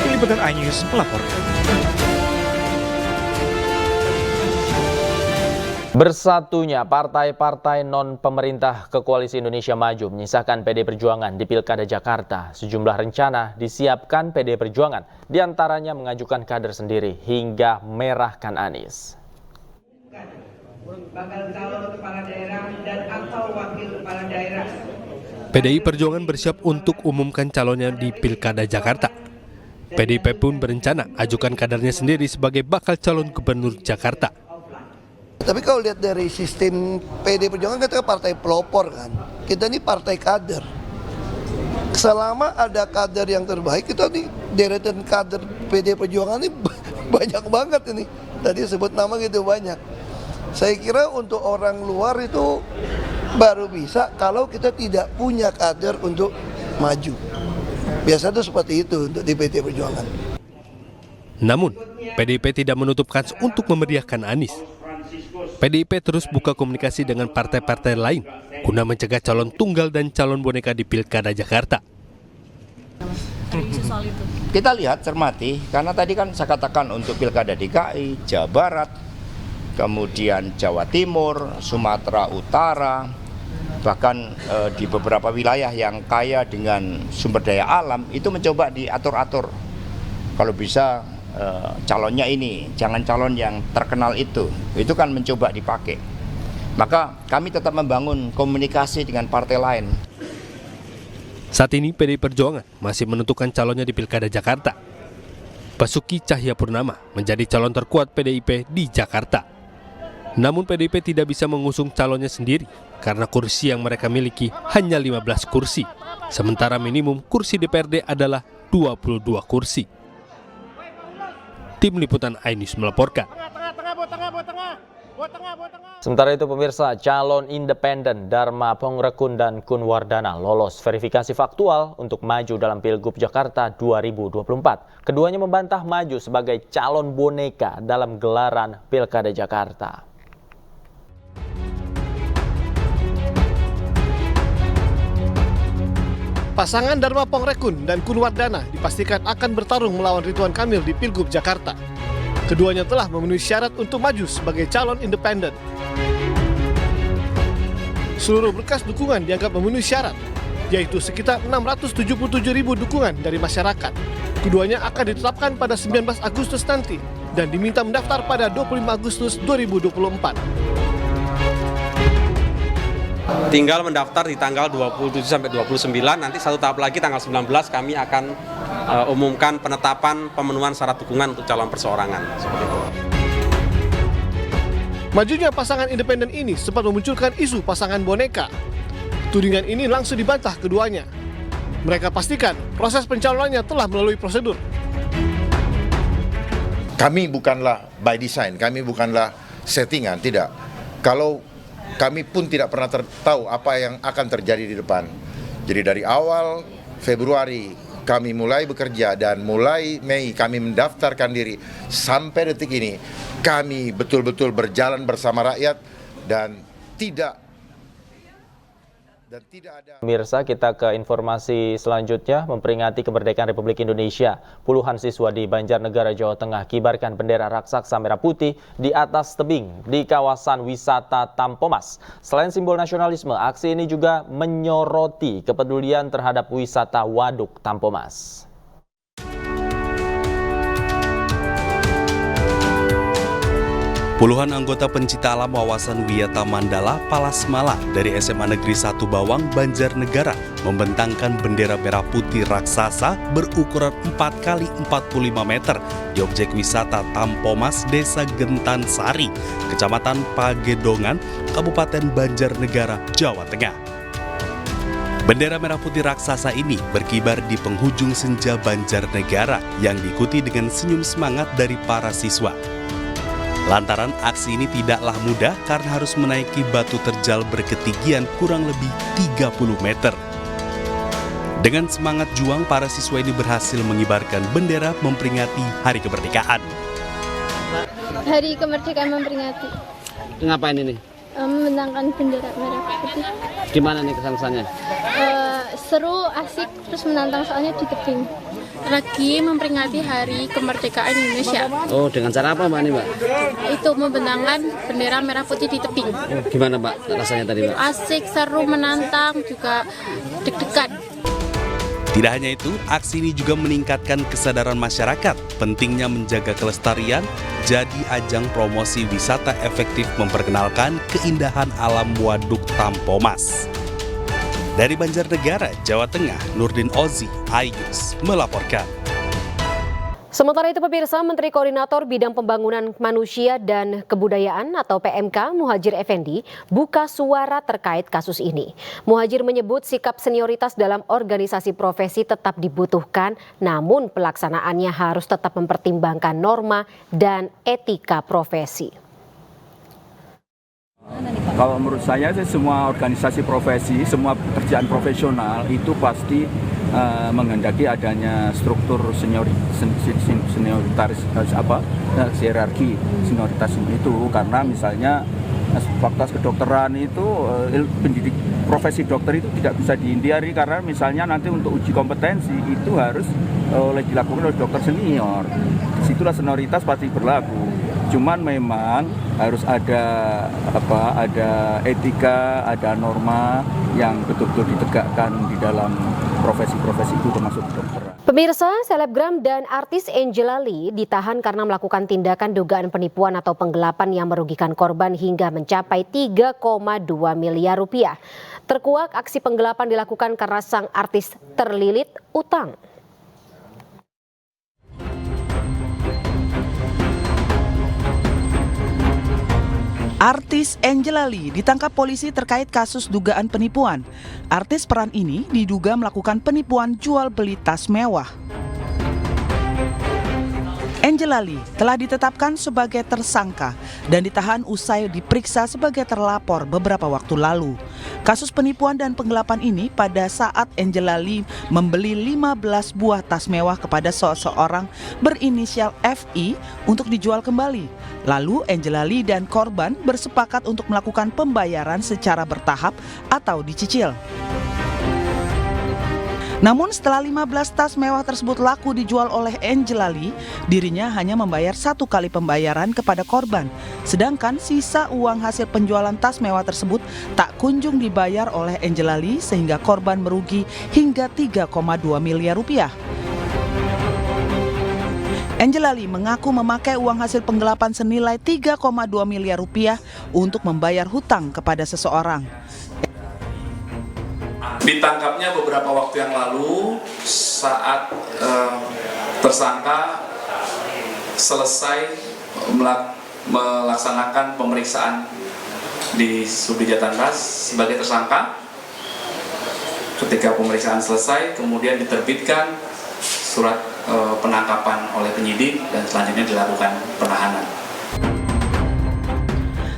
Tim Liputan iNews melaporkan. Bersatunya partai-partai non-pemerintah ke Koalisi Indonesia Maju menyisakan PD Perjuangan di Pilkada Jakarta. Sejumlah rencana disiapkan PD Perjuangan, diantaranya mengajukan kader sendiri hingga merahkan Anies. Bakal calon kepala daerah dan atau wakil kepala daerah. PDI Perjuangan bersiap untuk umumkan calonnya di Pilkada Jakarta. PDIP pun berencana ajukan kadernya sendiri sebagai bakal calon gubernur Jakarta. Tapi kalau lihat dari sistem PD Perjuangan, kita partai pelopor kan. Kita ini partai kader. Selama ada kader yang terbaik, kita di deretan kader PD Perjuangan ini banyak banget ini. Tadi sebut nama gitu banyak. Saya kira untuk orang luar itu baru bisa kalau kita tidak punya kader untuk maju. Biasa itu seperti itu untuk di PD Perjuangan. Namun, PDIP tidak menutup kans untuk memeriahkan Anies. PDIP terus buka komunikasi dengan partai-partai lain guna mencegah calon tunggal dan calon boneka di Pilkada Jakarta. Kita lihat, cermati, karena tadi kan saya katakan untuk Pilkada DKI, Jawa Barat, kemudian Jawa Timur, Sumatera Utara, bahkan di beberapa wilayah yang kaya dengan sumber daya alam, itu mencoba diatur-atur. Kalau bisa calonnya ini, jangan calon yang terkenal itu kan mencoba dipakai. Maka kami tetap membangun komunikasi dengan partai lain. Saat ini PDI Perjuangan masih menentukan calonnya di Pilkada Jakarta. Basuki Cahayapurnama menjadi calon terkuat PDIP di Jakarta. Namun PDIP tidak bisa mengusung calonnya sendiri karena kursi yang mereka miliki hanya 15 kursi. Sementara minimum kursi DPRD adalah 22 kursi. Tim Liputan iNews melaporkan. Sementara itu pemirsa, calon independen Dharma Pongrekun dan Kun Wardana lolos verifikasi faktual untuk maju dalam Pilgub Jakarta 2024. Keduanya membantah maju sebagai calon boneka dalam gelaran Pilkada Jakarta. Pasangan Dharma Pongrekun dan Kun Wardana dipastikan akan bertarung melawan Ridwan Kamil di Pilgub Jakarta. Keduanya telah memenuhi syarat untuk maju sebagai calon independen. Seluruh berkas dukungan dianggap memenuhi syarat, yaitu sekitar 677.000 dukungan dari masyarakat. Keduanya akan ditetapkan pada 19 Agustus nanti dan diminta mendaftar pada 25 Agustus 2024. Tinggal mendaftar di tanggal 27 sampai 29, nanti satu tahap lagi tanggal 19 kami akan umumkan penetapan pemenuhan syarat dukungan untuk calon perseorangan. Seperti itu. Majunya pasangan independen ini sempat memunculkan isu pasangan boneka. Tudingan ini langsung dibantah keduanya. Mereka pastikan proses pencalonannya telah melalui prosedur. Kami bukanlah by design, kami bukanlah settingan, tidak. Kalau kami pun tidak pernah tahu apa yang akan terjadi di depan. Jadi dari awal Februari kami mulai bekerja dan mulai Mei kami mendaftarkan diri sampai detik ini kami betul-betul berjalan bersama rakyat dan tidak ada. Pemirsa, kita ke informasi selanjutnya. Memperingati kemerdekaan Republik Indonesia, puluhan siswa di Banjarnegara, Jawa Tengah kibarkan bendera raksasa merah putih di atas tebing di kawasan wisata Tampomas. Selain simbol nasionalisme, aksi ini juga menyoroti kepedulian terhadap wisata Waduk Tampomas. Puluhan anggota pencinta alam wawasan Wiyata Mandala Palasmala dari SMA Negeri 1 Bawang, Banjarnegara membentangkan bendera merah putih raksasa berukuran 4x45 meter di objek wisata Tampomas, Desa Gentansari, Kecamatan Pagedongan, Kabupaten Banjarnegara, Jawa Tengah. Bendera merah putih raksasa ini berkibar di penghujung senja Banjarnegara yang diikuti dengan senyum semangat dari para siswa. Lantaran aksi ini tidaklah mudah karena harus menaiki batu terjal berketinggian kurang lebih 30 meter. Dengan semangat juang, para siswa ini berhasil mengibarkan bendera memperingati Hari Kemerdekaan. Hari Kemerdekaan memperingati. Ngapain ini? Membentangkan bendera merah putih. Gimana nih kesan-kesannya? Seru, asik, terus menantang soalnya di tebing. Lagi memperingati Hari Kemerdekaan Indonesia. Oh, dengan cara apa Mbak ini Mbak? Itu membentangkan bendera merah putih di tebing. Oh, gimana Mbak rasanya tadi Mbak? Asik, seru, menantang, juga deg-degan. Tidak hanya itu, aksi ini juga meningkatkan kesadaran masyarakat pentingnya menjaga kelestarian, jadi ajang promosi wisata efektif memperkenalkan keindahan alam Waduk Tampomas. Dari Banjarnegara, Jawa Tengah, Nurdin Ozi, iNews melaporkan. Sementara itu pemirsa, Menteri Koordinator Bidang Pembangunan Manusia dan Kebudayaan atau PMK Muhadjir Effendi buka suara terkait kasus ini. Muhadjir menyebut sikap senioritas dalam organisasi profesi tetap dibutuhkan, namun pelaksanaannya harus tetap mempertimbangkan norma dan etika profesi. Kalau menurut saya semua organisasi profesi, semua pekerjaan profesional itu pasti menghendaki adanya struktur hierarki senioritas itu, karena misalnya fakultas kedokteran itu profesi dokter itu tidak bisa dihindari, karena misalnya nanti untuk uji kompetensi itu harus dilakukan oleh dokter senior. Disitulah senioritas pasti berlaku. Cuman memang harus ada etika, ada norma yang betul-betul ditegakkan di dalam profesi-profesi itu, termasuk kedokteran. Pemirsa, selebgram dan artis Angela Lee ditahan karena melakukan tindakan dugaan penipuan atau penggelapan yang merugikan korban hingga mencapai 3,2 miliar rupiah. Terkuak aksi penggelapan dilakukan karena sang artis terlilit utang. Artis Angela Lee ditangkap polisi terkait kasus dugaan penipuan. Artis peran ini diduga melakukan penipuan jual beli tas mewah. Angela Lee telah ditetapkan sebagai tersangka dan ditahan usai diperiksa sebagai terlapor beberapa waktu lalu. Kasus penipuan dan penggelapan ini pada saat Angela Lee membeli 15 buah tas mewah kepada seseorang berinisial FI untuk dijual kembali. Lalu Angela Lee dan korban bersepakat untuk melakukan pembayaran secara bertahap atau dicicil. Namun setelah 15 tas mewah tersebut laku dijual oleh Angela Lee, dirinya hanya membayar 1 kali pembayaran kepada korban. Sedangkan sisa uang hasil penjualan tas mewah tersebut tak kunjung dibayar oleh Angela Lee sehingga korban merugi hingga 3,2 miliar rupiah. Angela Lee mengaku memakai uang hasil penggelapan senilai 3,2 miliar rupiah untuk membayar hutang kepada seseorang. Ditangkapnya beberapa waktu yang lalu saat tersangka selesai melaksanakan pemeriksaan di Subdit Jatanras sebagai tersangka. Ketika pemeriksaan selesai, kemudian diterbitkan surat penangkapan oleh penyidik dan selanjutnya dilakukan penahanan.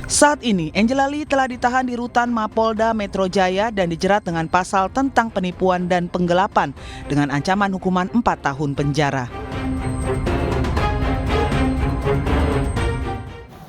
Saat ini, Angela Lee telah ditahan di rutan Mapolda Metro Jaya dan dijerat dengan pasal tentang penipuan dan penggelapan dengan ancaman hukuman 4 tahun penjara.